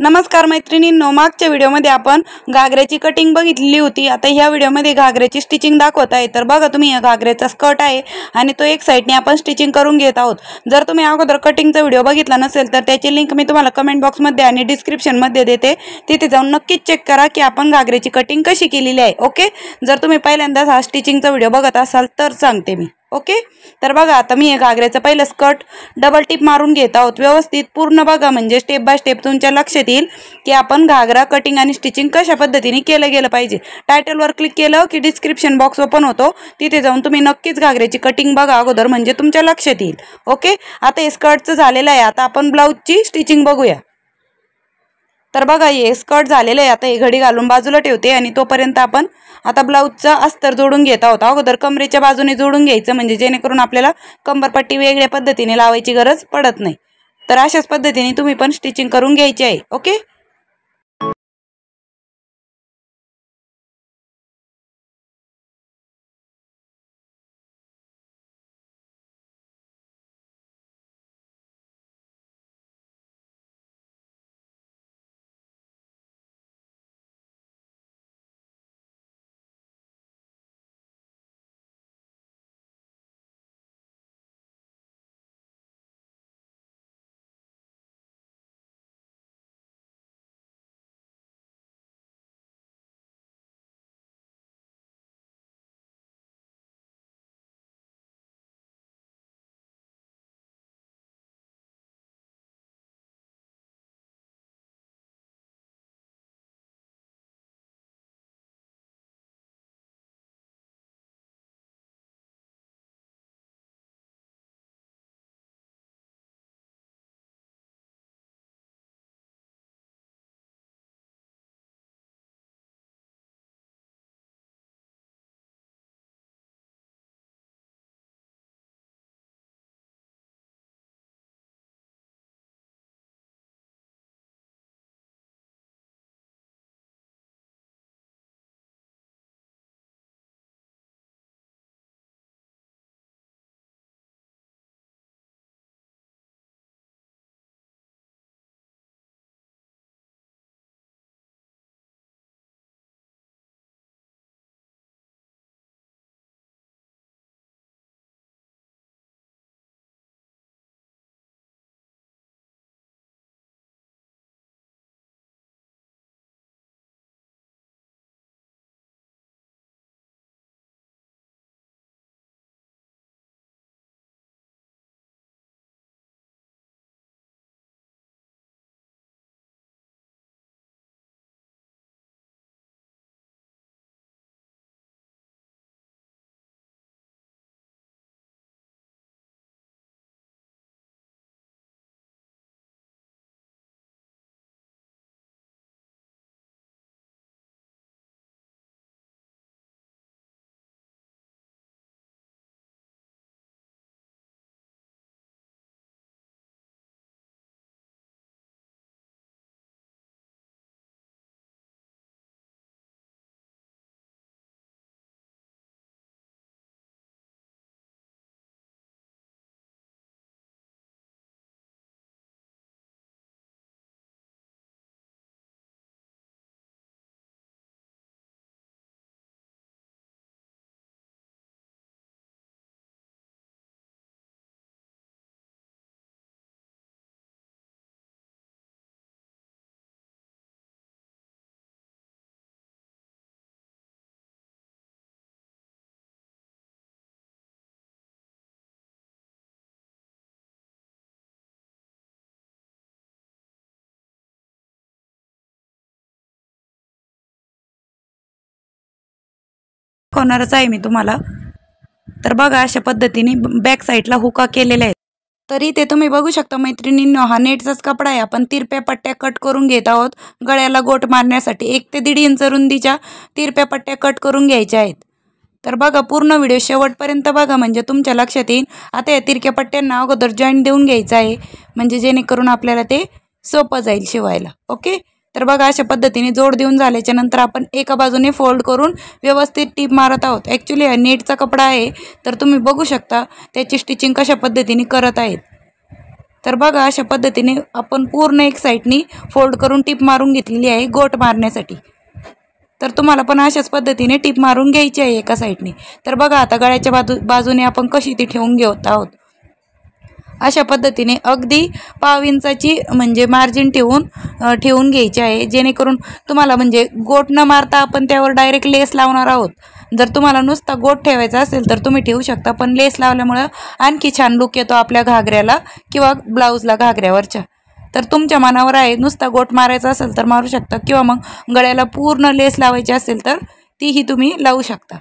नमस्कार मैत्रिणींनो, मागच्या व्हिडिओमध्ये आपण घागऱ्याची कटिंग बघितली होती। आता ह्या व्हिडिओमध्ये घागऱ्याची स्टिचिंग दाखवत आहे। तर बघा, तुम्ही हा घागऱ्याचा स्कर्ट आहे आणि तो एक साइडने आपण स्टिचिंग करून घेत आहोत। जर तुम्ही अगोदर कटिंगचा व्हिडिओ बघितला नसेल तर त्याची लिंक मी तुम्हाला कमेंट बॉक्समध्ये आणि डिस्क्रिप्शनमध्ये देते, तिथे जाऊन नक्कीच चेक करा की आपण घागऱ्याची कटिंग कशी केलेली आहे। ओके, जर तुम्ही पहिल्यांदाच हा स्टिचिंगचा व्हिडिओ बघत असाल तर सांगते मी। ओके, तर बघा, आता मी हे घागऱ्याचं पहिलं स्कर्ट डबल टिप मारून घेत आहोत। व्यवस्थित पूर्ण बघा, म्हणजे स्टेप बाय स्टेप तुमच्या लक्षात येईल की आपण घागरा कटिंग आणि स्टिचिंग कशा पद्धतीने केलं गेलं पाहिजे। टायटलवर क्लिक केलं की डिस्क्रिप्शन बॉक्स ओपन होतो, तिथे जाऊन तुम्ही नक्कीच घागऱ्याची कटिंग बघा अगोदर, म्हणजे तुमच्या लक्षात येईल। ओके, आता हे स्कर्टचं झालेलं आहे। आता आपण ब्लाऊजची स्टिचिंग बघूया। तर बघा, हे स्कर्ट झालेलं आहे। आता हे घडी घालून बाजूला ठेवते आणि तोपर्यंत आपण आता ब्लाऊजचा अस्तर जोडून घेत आहोत। अगोदर कमरेच्या बाजूने जोडून घ्यायचं, म्हणजे जेणेकरून आपल्याला कंबरपट्टी वेगळ्या पद्धतीने लावायची गरज पडत नाही। तर अशाच पद्धतीने तुम्ही पण स्टिचिंग करून घ्यायची आहे। ओके, होणारच आहे मी तुम्हाला। तर बघा, अशा पद्धतीने बॅक साईडला हुका केलेल्या आहेत। तर इथे तुम्ही बघू शकता मैत्रिणींनो, हा नेटचाच कपडा आहे। आपण तिरप्या पट्ट्या कट करून घेत आहोत गळ्याला गोट मारण्यासाठी। 1 ते 1.5 इंच रुंदीच्या तिरप्या पट्ट्या कट करून घ्यायच्या आहेत। तर बघा, पूर्ण व्हिडिओ शेवटपर्यंत बघा, म्हणजे तुमच्या लक्षात येईल। आता या तिरक्या पट्ट्यांना अगोदर जॉईंट देऊन घ्यायचं आहे, म्हणजे जेणेकरून आपल्याला ते सोपं जाईल शिवायला। ओके, तर बघा, अशा पद्धतीने जोड देऊन झाल्याच्या नंतर आपण एका बाजूने फोल्ड करून व्यवस्थित टीप मारत आहोत। ॲक्च्युली हा नेटचा कपडा आहे, तर तुम्ही बघू शकता त्याची स्टिचिंग कशा पद्धतीने करत आहेत। तर बघा अशा पद्धतीने आपण पूर्ण एक साईडनी फोल्ड करून टिप मारून घेतलेली आहे गोट मारण्यासाठी। तर तुम्हाला पण अशाच पद्धतीने टिप मारून घ्यायची आहे एका साईडने। तर बघा आता गळ्याच्या बाजूने आपण कशी ती ठेवून घेत आहोत। अशा पद्धतीने अगदी पाव इंचाची म्हणजे मार्जिन ठेवून घ्यायची आहे, जेणेकरून तुम्हाला म्हणजे गोट न मारता आपण त्यावर डायरेक्ट लेस लावणार आहोत। जर तुम्हाला नुसता गोट ठेवायचा असेल तर तुम्ही ठेवू शकता, पण लेस लावल्यामुळे आणखी छान लुक येतो आपल्या घागऱ्याला किंवा ब्लाऊजला घागऱ्यावरच्या। तर तुमच्या मनावर आहे, नुसता गोट मारायचा असेल तर मारू शकता किंवा मग गळ्याला पूर्ण लेस लावायची असेल तर तीही तुम्ही लावू शकता।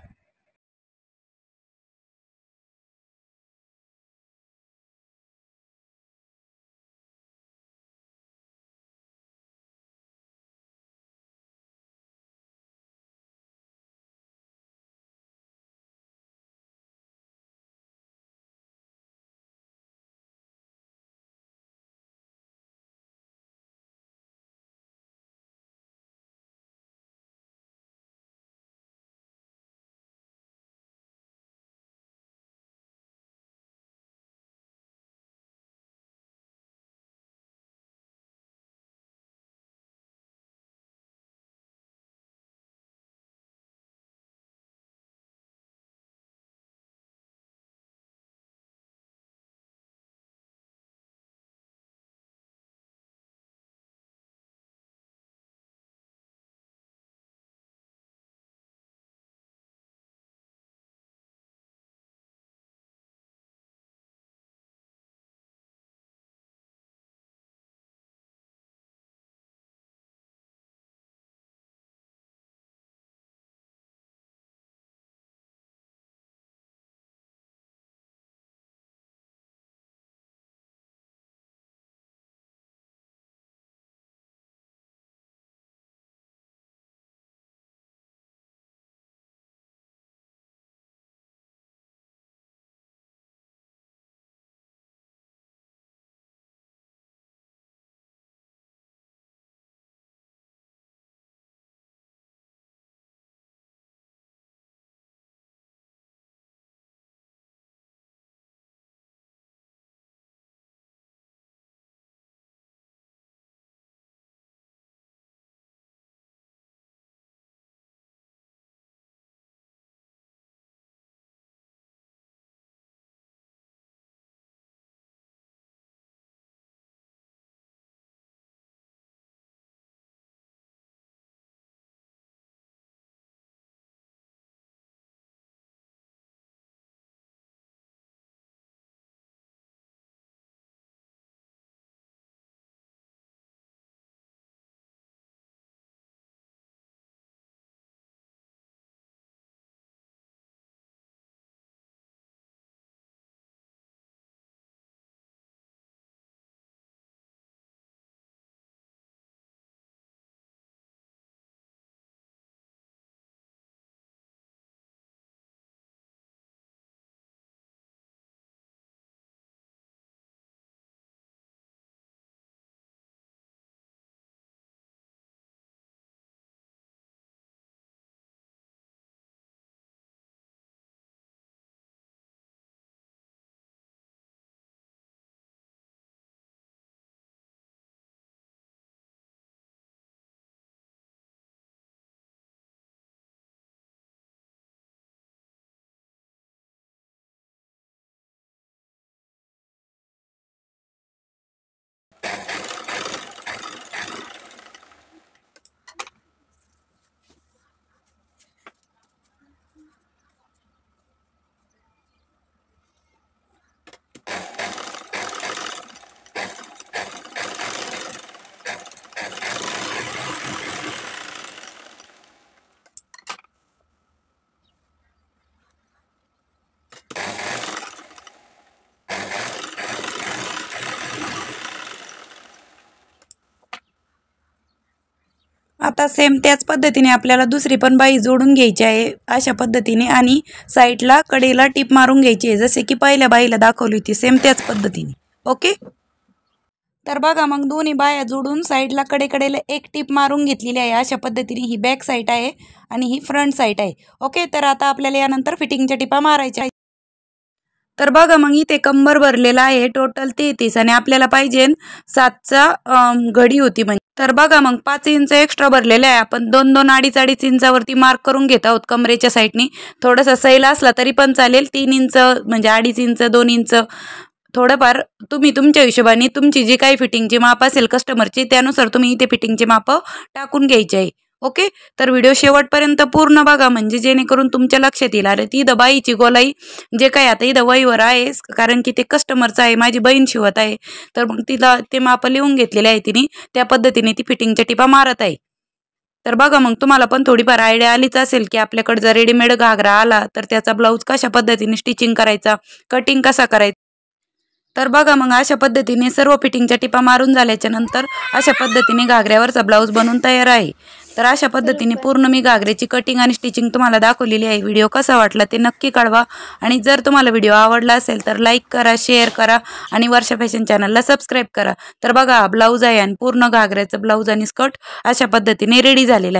आता सेम त्याच पद्धतीने आपल्याला दुसरी पण बाई जोडून घ्यायची आहे अशा पद्धतीने, आणि साईडला कडेला टिप मारून घ्यायची आहे जसे की पहिल्या बाईला दाखवली होती सेम त्याच पद्धतीने। ओके, तर बघा मग दोन्ही बाया जोडून साईडला कडेला एक टिप मारून घेतलेली आहे। अशा पद्धतीने ही बॅक साईड आहे आणि ही फ्रंट साईड आहे। ओके, तर आता आपल्याला यानंतर फिटिंगच्या टिपा मारायच्या आहेत। तर बघा मग इथे कंबर भरलेला आहे टोटल 33 आणि आपल्याला पाहिजे 7चा घडी होती म्हणजे. तर बघा मग 5 इंच एक्स्ट्रा भरलेले आहे आपण 2-2 अडीच इंचावरती मार्क करून घेत आहोत कमरेच्या साईडनी. थोडासा सैल असला तरी पण चालेल. 3 इंच म्हणजे 2.5 इंच 2 इंच थोडंफार तुम्ही तुमच्या हिशोबाने तुमची जी काही फिटिंगची माप असेल कस्टमरची त्यानुसार तुम्ही इथे फिटिंगची माप टाकून घ्यायची आहे. ओके. तर व्हिडिओ शेवटपर्यंत पूर्ण बघा म्हणजे जेणेकरून तुमच्या लक्षात येईल. अरे ती बाईची गोलाई जे काही आता इथं वहीवर आहे कारण की ते कस्टमरचं आहे, माझी बहीण शिवत आहे. तर मग तिला ते माप लिहून घेतलेले आहे तिने. त्या पद्धतीने ती फिटिंगच्या टिपा मारत आहे. तर बघा मग तुम्हाला पण थोडीफार आयडिया आलीच असेल की आपल्याकडे जर रेडीमेड घागरा आला तर त्याचा ब्लाऊज कशा पद्धतीने स्टिचिंग करायचा, कटिंग कसा करायचा. तर बघा मग अशा पद्धतीने सर्व फिटिंगच्या टिपा मारून झाल्याच्या नंतर अशा पद्धतीने घागऱ्यावरचा ब्लाऊज बनवून तयार आहे. तर अशा पद्धतीने पूर्ण मी घागऱ्याची कटिंग आणि स्टिचिंग तुम्हाला दाखवलेली आहे. व्हिडिओ कसा वाटला ते नक्की कळवा आणि जर तुम्हाला व्हिडिओ आवडला असेल तर लाईक करा, शेअर करा आणि वर्षा फॅशन चॅनलला सबस्क्राईब करा. तर बघा ब्लाऊज आहे आणि पूर्ण घागऱ्याचं ब्लाऊज आणि स्कर्ट अशा पद्धतीने रेडी झालेला आहे.